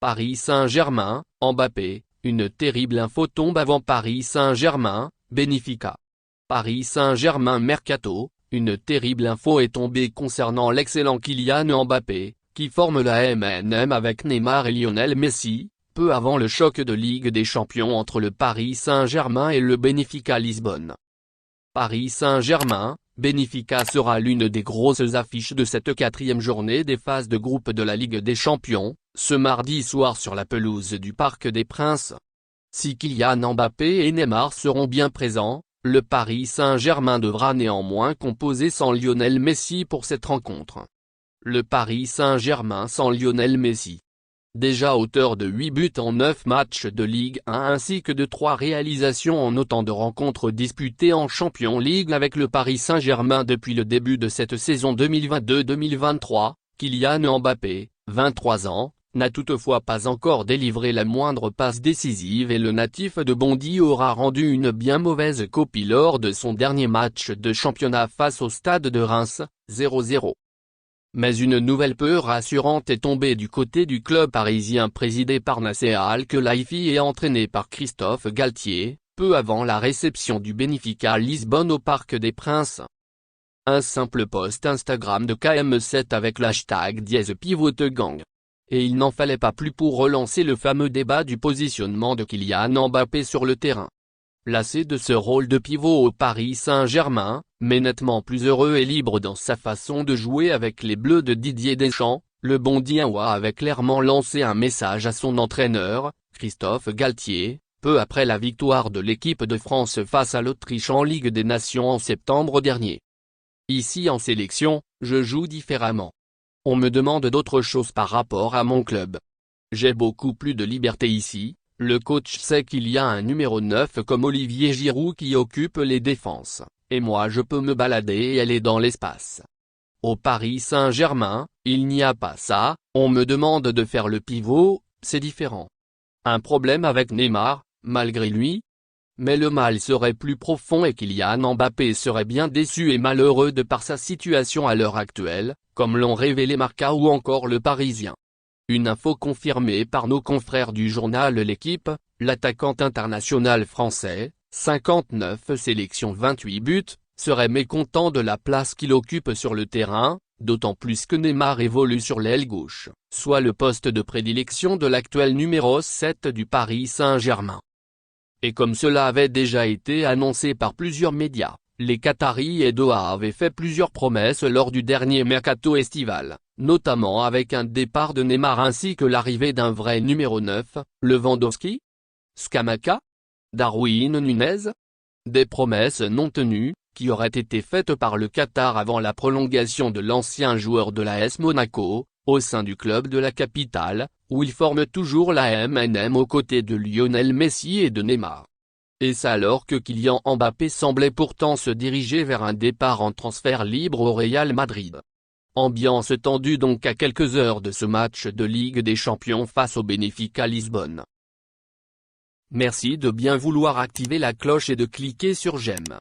Paris Saint-Germain, Mbappé, une terrible info tombe avant Paris Saint-Germain, Benfica. Paris Saint-Germain Mercato, une terrible info est tombée concernant l'excellent Kylian Mbappé, qui forme la MNM avec Neymar et Lionel Messi, peu avant le choc de Ligue des Champions entre le Paris Saint-Germain et le Benfica Lisbonne. Paris Saint-Germain, Benfica sera l'une des grosses affiches de cette 4e journée des phases de groupe de la Ligue des Champions, ce mardi soir sur la pelouse du Parc des Princes. Si Kylian Mbappé et Neymar seront bien présents, le Paris Saint-Germain devra néanmoins composer sans Lionel Messi pour cette rencontre. Le Paris Saint-Germain sans Lionel Messi. Déjà auteur de 8 buts en 9 matchs de Ligue 1 ainsi que de 3 réalisations en autant de rencontres disputées en Champions League avec le Paris Saint-Germain depuis le début de cette saison 2022-2023, Kylian Mbappé, 23 ans, n'a toutefois pas encore délivré la moindre passe décisive et le natif de Bondy aura rendu une bien mauvaise copie lors de son dernier match de championnat face au Stade de Reims, 0-0. Mais une nouvelle peu rassurante est tombée du côté du club parisien présidé par Nasser Al-Khelaifi et entraîné par Christophe Galtier, peu avant la réception du Benfica Lisbonne au Parc des Princes. Un simple post Instagram de KM7 avec l'hashtag #PivotGang. Et il n'en fallait pas plus pour relancer le fameux débat du positionnement de Kylian Mbappé sur le terrain. Lassé de ce rôle de pivot au Paris Saint-Germain, mais nettement plus heureux et libre dans sa façon de jouer avec les Bleus de Didier Deschamps, le Bondinois avait clairement lancé un message à son entraîneur, Christophe Galtier, peu après la victoire de l'équipe de France face à l'Autriche en Ligue des Nations en septembre dernier. Ici en sélection, je joue différemment. On me demande d'autres choses par rapport à mon club. J'ai beaucoup plus de liberté ici. Le coach sait qu'il y a un numéro 9 comme Olivier Giroud qui occupe les défenses, et moi je peux me balader et aller dans l'espace. Au Paris Saint-Germain, il n'y a pas ça, on me demande de faire le pivot, c'est différent. Un problème avec Neymar, malgré lui? Mais le mal serait plus profond et Kylian Mbappé serait bien déçu et malheureux de par sa situation à l'heure actuelle, comme l'ont révélé Marca ou encore Le Parisien. Une info confirmée par nos confrères du journal L'Équipe, l'attaquant international français, 59 sélections 28 buts, serait mécontent de la place qu'il occupe sur le terrain, d'autant plus que Neymar évolue sur l'aile gauche, soit le poste de prédilection de l'actuel numéro 7 du Paris Saint-Germain. Et comme cela avait déjà été annoncé par plusieurs médias, les Qataris et Doha avaient fait plusieurs promesses lors du dernier mercato estival, notamment avec un départ de Neymar ainsi que l'arrivée d'un vrai numéro 9, Lewandowski, Scamacca, Darwin Nunez. Des promesses non tenues, qui auraient été faites par le Qatar avant la prolongation de l'ancien joueur de l'AS Monaco, au sein du club de la capitale, où il forme toujours la MNM aux côtés de Lionel Messi et de Neymar. Et ça alors que Kylian Mbappé semblait pourtant se diriger vers un départ en transfert libre au Real Madrid. Ambiance tendue donc à quelques heures de ce match de Ligue des Champions face au Benfica Lisbonne. Merci de bien vouloir activer la cloche et de cliquer sur j'aime.